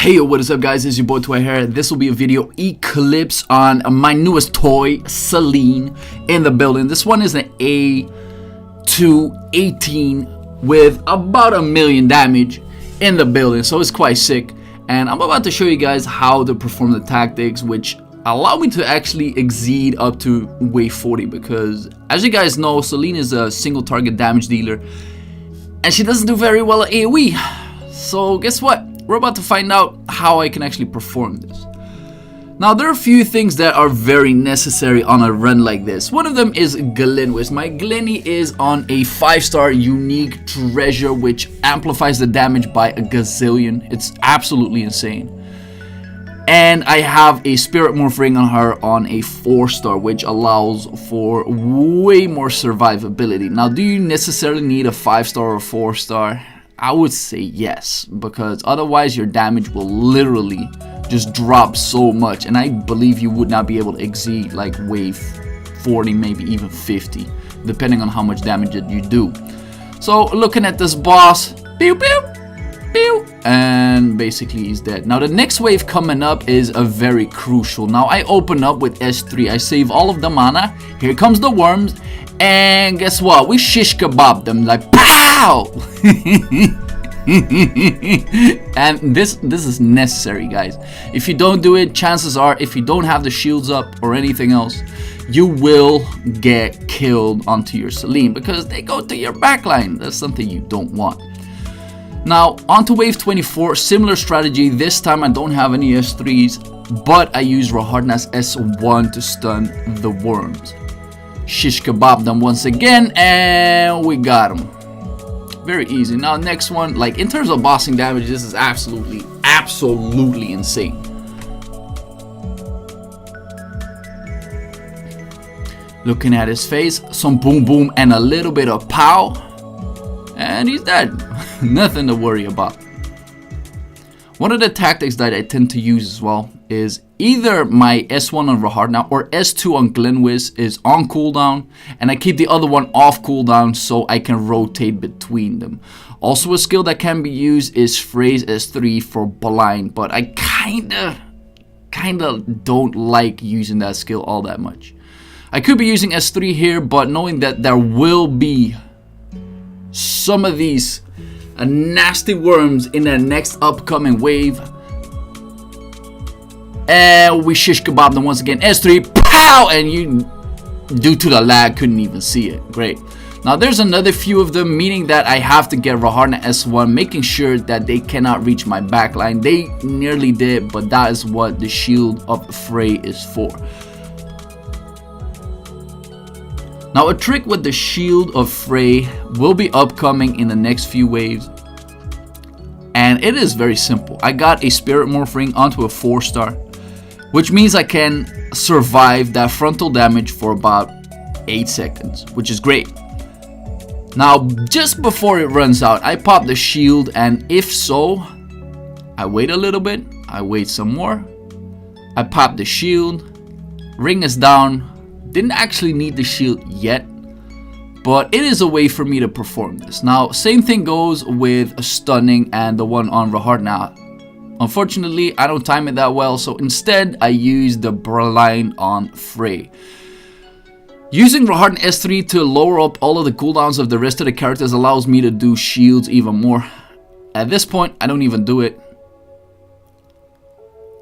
Hey yo, what is up guys, it's your boy Toy here. This will be a video Eclipse on my newest toy, Selene, in the building. This one is an A218 with about 1,000,000 damage in the building, so it's quite sick. And I'm about to show you guys how to perform the tactics, which allow me to actually exceed up to wave 40, because as you guys know, Selene is a single target damage dealer and she doesn't do very well at AoE. So guess what? We're about to find out how I can actually perform this. Now, there are a few things that are very necessary on a run like this. One of them is Glenwis. My Glenny is on a 5-star unique treasure, which amplifies the damage by a gazillion. It's absolutely insane. And I have a Spirit Morph Ring on her on a 4-star, which allows for way more survivability. Now, do you necessarily need a 5-star or a 4-star? I would say yes, because otherwise your damage will literally just drop so much, and I believe you would not be able to exceed like wave 40, maybe even 50, depending on how much damage that you do. So looking at this boss, pew pew pew, and basically he's dead. Now the next wave coming up is a very crucial. Now I open up with S3, I save all of the mana, here comes the worms, and guess what? We shish kebab them like pow! And this is necessary, guys. If you don't do it, chances are, if you don't have the shields up or anything else, you will get killed onto your Selene, because they go to your backline. That's something you don't want. Now onto wave 24, similar strategy. This time I don't have any S3s, but I use Rahardna's S1 to stun the worms. Shish kebab them once again, and we got them. Very easy. Now next one, like in terms of bossing damage, this is absolutely insane. Looking at his face, some boom boom and a little bit of pow, and he's dead. Nothing to worry about. One of the tactics that I tend to use as well is either my S1 on Rahardna or S2 on Glenwis is on cooldown, and I keep the other one off cooldown so I can rotate between them. Also, a skill that can be used is Phrase S3 for blind, but I kinda don't like using that skill all that much. I could be using S3 here, but knowing that there will be some of these nasty worms in the next upcoming wave, and we shish kebab them once again. S3, pow, and you, due to the lag, couldn't even see it. Great. Now there's another few of them, meaning that I have to get Rahardna S1, making sure that they cannot reach my backline. They nearly did, but that is what the Shield of Frey is for. Now a trick with the Shield of Frey will be upcoming in the next few waves, and it is very simple. I got a Spirit Morph Ring onto a 4-star, which means I can survive that frontal damage for about 8 seconds, which is great. Now just before it runs out, I pop the shield, and if so, I wait a little bit, I wait some more, I pop the shield, ring is down. Didn't actually need the shield yet, but it is a way for me to perform this. Now, same thing goes with stunning and the one on Rahardna. Unfortunately, I don't time it that well, so instead I use the blind on Frey. Using Rahardna S3 to lower up all of the cooldowns of the rest of the characters allows me to do shields even more. At this point, I don't even do it,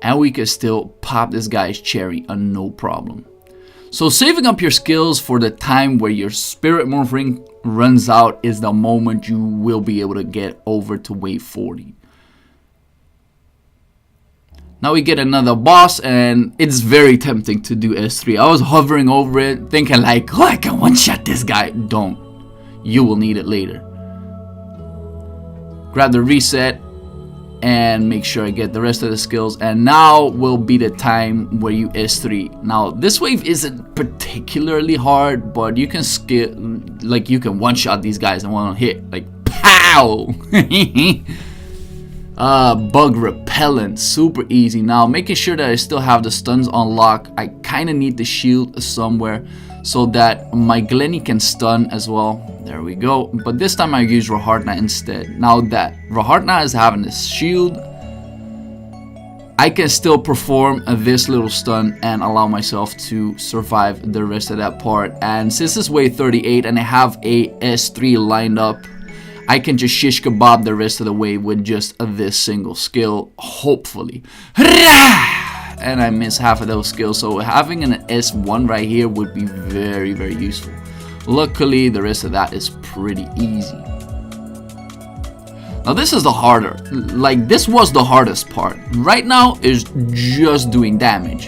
and we can still pop this guy's cherry on no problem. So saving up your skills for the time where your Spirit Morph Ring runs out is the moment you will be able to get over to wave 40. Now we get another boss, and it's very tempting to do S3. I was hovering over it thinking like, oh, I can one-shot this guy. Don't. You will need it later. Grab the reset and make sure I get the rest of the skills, and now will be the time where you S3. Now this wave isn't particularly hard, but you can skill, like you can one-shot these guys in one hit, like pow. Bug repellent, super easy. Now making sure that I still have the stuns on lock. I kind of need the shield somewhere so that my Glenny can stun as well. There we go. But this time I use Rahardna instead. Now that Rahardna is having this shield, I can still perform this little stun and allow myself to survive the rest of that part. And since it's wave 38 and I have a S3 lined up, I can just shish kebab the rest of the way with just this single skill, hopefully. And I miss half of those skills, so having an S1 right here would be very, very useful. Luckily, the rest of that is pretty easy. Now this is the harder, like this was the hardest part. Right now is just doing damage.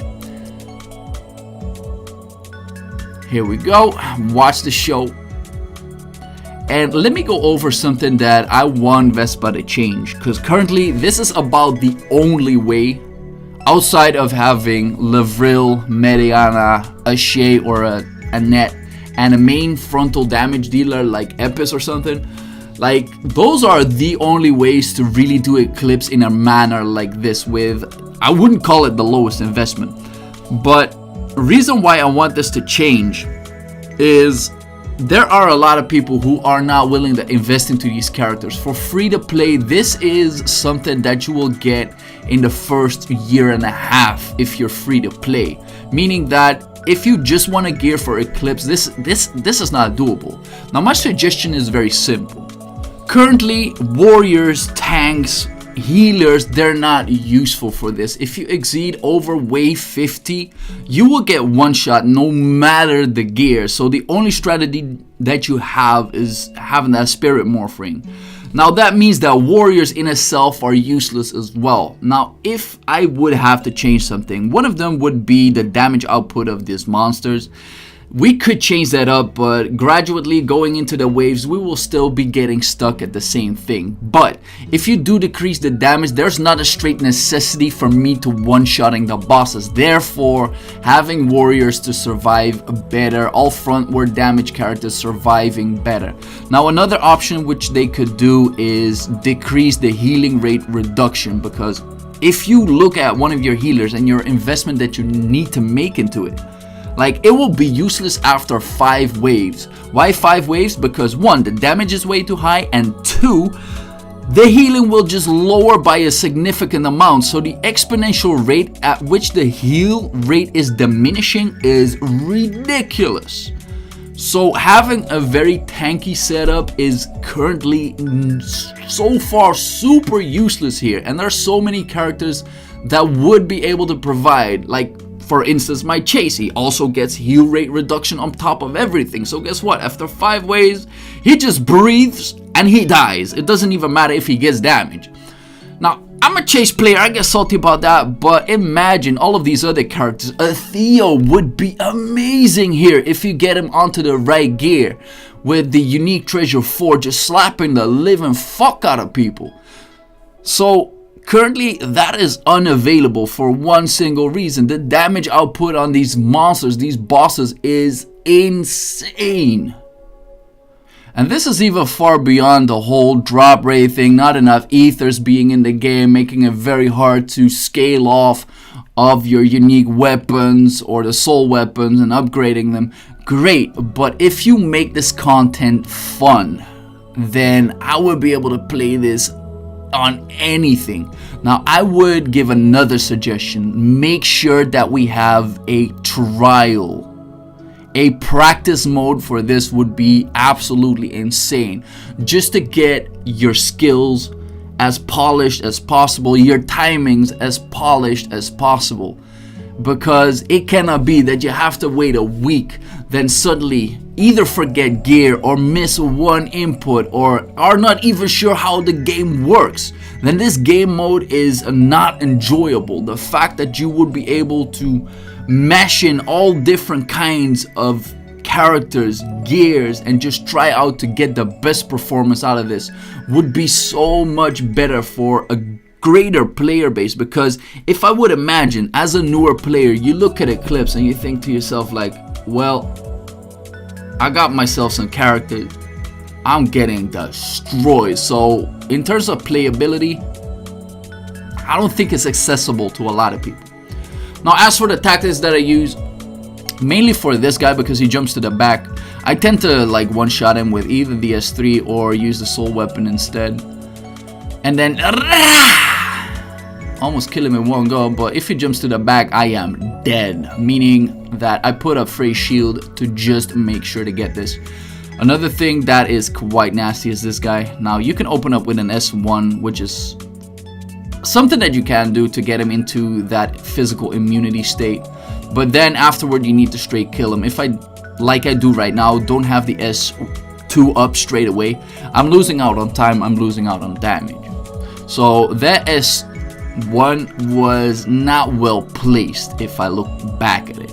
Here we go, watch the show. And let me go over something that I want Vespa to change, because currently this is about the only way, outside of having Lavril, Mediana, a Shay or a Net, and a main frontal damage dealer like Epis or something. Like, those are the only ways to really do Eclipse in a manner like this with, I wouldn't call it the lowest investment. But reason why I want this to change is there are a lot of people who are not willing to invest into these characters. For free to play, this is something that you will get in the first year and a half if you're free to play. Meaning that if you just want a gear for Eclipse, this is not doable. Now my suggestion is very simple. Currently, warriors, tanks, healers, they're not useful for this. If you exceed over wave 50, you will get one shot no matter the gear. So the only strategy that you have is having that spirit morph ring. Now that means that warriors in itself are useless as well. Now if I would have to change something, one of them would be the damage output of these monsters. We could change that up, but gradually going into the waves, we will still be getting stuck at the same thing. But if you do decrease the damage, there's not a straight necessity for me to one-shotting the bosses. Therefore, having warriors to survive better, all frontward damage characters surviving better. Now another option which they could do is decrease the healing rate reduction, because if you look at one of your healers and your investment that you need to make into it, like, it will be useless after 5 waves. Why 5 waves? Because 1, the damage is way too high, and 2, the healing will just lower by a significant amount. So the exponential rate at which the heal rate is diminishing is ridiculous. So having a very tanky setup is currently so far super useless here. And there are so many characters that would be able to provide, like, for instance, my Chase, he also gets heal rate reduction on top of everything. So guess what? After 5 waves, he just breathes and he dies. It doesn't even matter if he gets damage. Now, I'm a Chase player, I get salty about that, but imagine all of these other characters. A Theo would be amazing here if you get him onto the right gear with the unique treasure 4 just slapping the living fuck out of people. So currently, that is unavailable for one single reason. The damage output on these monsters, these bosses, is insane. And this is even far beyond the whole drop rate thing, not enough ethers being in the game, making it very hard to scale off of your unique weapons or the soul weapons and upgrading them. Great, but if you make this content fun, then I would be able to play this on anything. Now I would give another suggestion. Make sure that we have a trial. A practice mode for this would be absolutely insane, just to get your skills as polished as possible, your timings as polished as possible. Because it cannot be that you have to wait a week, then suddenly either forget gear or miss one input or are not even sure how the game works. Then this game mode is not enjoyable. The fact that you would be able to mash in all different kinds of characters, gears, and just try out to get the best performance out of this would be so much better for a greater player base. Because if I would imagine, as a newer player, you look at Eclipse and you think to yourself like, well, I got myself some characters, I'm getting destroyed. So in terms of playability, I don't think it's accessible to a lot of people. Now as for the tactics that I use, mainly for this guy because he jumps to the back, I tend to like one-shot him with either the S3 or use the soul weapon instead. And then almost kill him in one go, but if he jumps to the back, I am dead, meaning that I put up Frey's shield to just make sure to get this. Another thing that is quite nasty is this guy. Now you can open up with an S1, which is something that you can do to get him into that physical immunity state, but then afterward you need to straight kill him. If I, like I do right now, don't have the S2 up straight away, I'm losing out on time, I'm losing out on damage. So that S1 was not well placed if I look back at it.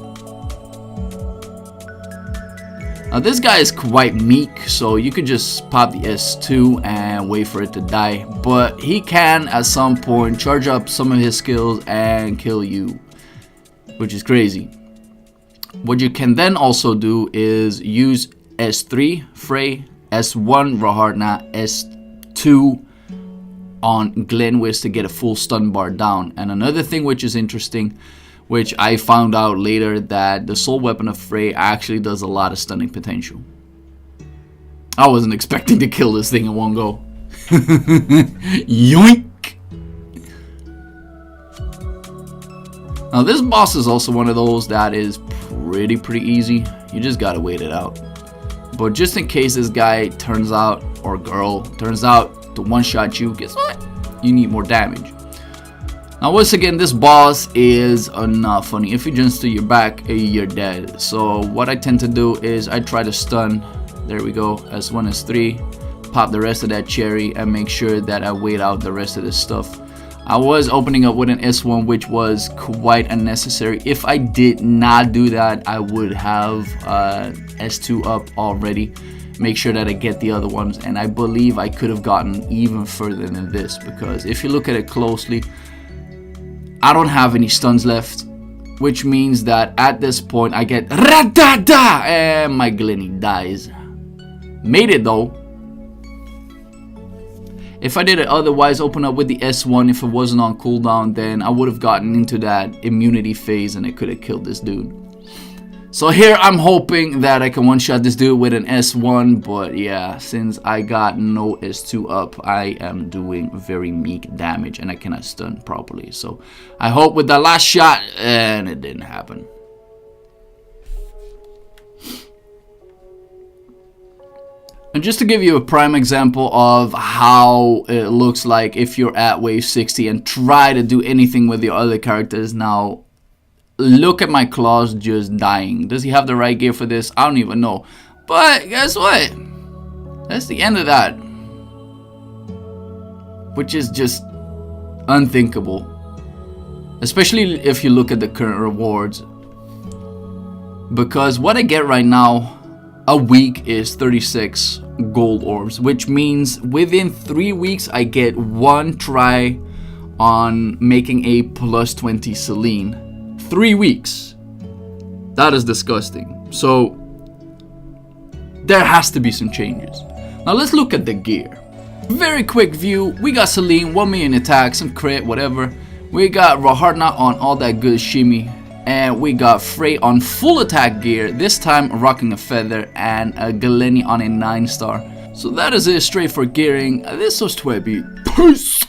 Now this guy is quite meek, so you could just pop the S2 and wait for it to die, but he can at some point charge up some of his skills and kill you, which is crazy. What you can then also do is use S3 Frey, S1 Rahardna, S2 on Glenwis to get a full stun bar down. And another thing which is interesting, which I found out later, that the soul weapon of Frey actually does a lot of stunning potential. I wasn't expecting to kill this thing in one go. Yoink! Now this boss is also one of those that is pretty easy. You just gotta wait it out. But just in case this guy turns out, or girl, turns out to one-shot you, guess what? You need more damage. Now once again, this boss is not funny. If he jumps to your back, you're dead. So what I tend to do is I try to stun. There we go. S1, S3. Pop the rest of that cherry and make sure that I wait out the rest of this stuff. I was opening up with an S1, which was quite unnecessary. If I did not do that, I would have S2 up already. Make sure that I get the other ones. And I believe I could have gotten even further than this, because if you look at it closely, I don't have any stuns left, which means that at this point I get ra-da-da and my Glenny dies. Made it though. If I did it otherwise, open up with the S1, if it wasn't on cooldown, then I would have gotten into that immunity phase and it could have killed this dude. So here I'm hoping that I can one-shot this dude with an S1, but yeah, since I got no S2 up, I am doing very meek damage and I cannot stun properly. So I hope with the last shot, and it didn't happen. And just to give you a prime example of how it looks like if you're at wave 60 and try to do anything with your other characters. Now, look at my claws just dying. Does he have the right gear for this? I don't even know. But guess what? That's the end of that. Which is just unthinkable. Especially if you look at the current rewards. Because what I get right now a week is 36 gold orbs, which means within 3 weeks I get one try on making a plus 20 Selene. 3 weeks. That is disgusting. So there has to be some changes. Now let's look at the gear. Very quick view. We got Selene, 1 million attack, some crit, whatever. We got Rahardna on all that good shimmy. And we got Frey on full attack gear, this time rocking a feather, and a Galeni on a 9-star. So that is it straight for gearing. This was Twebby. Peace!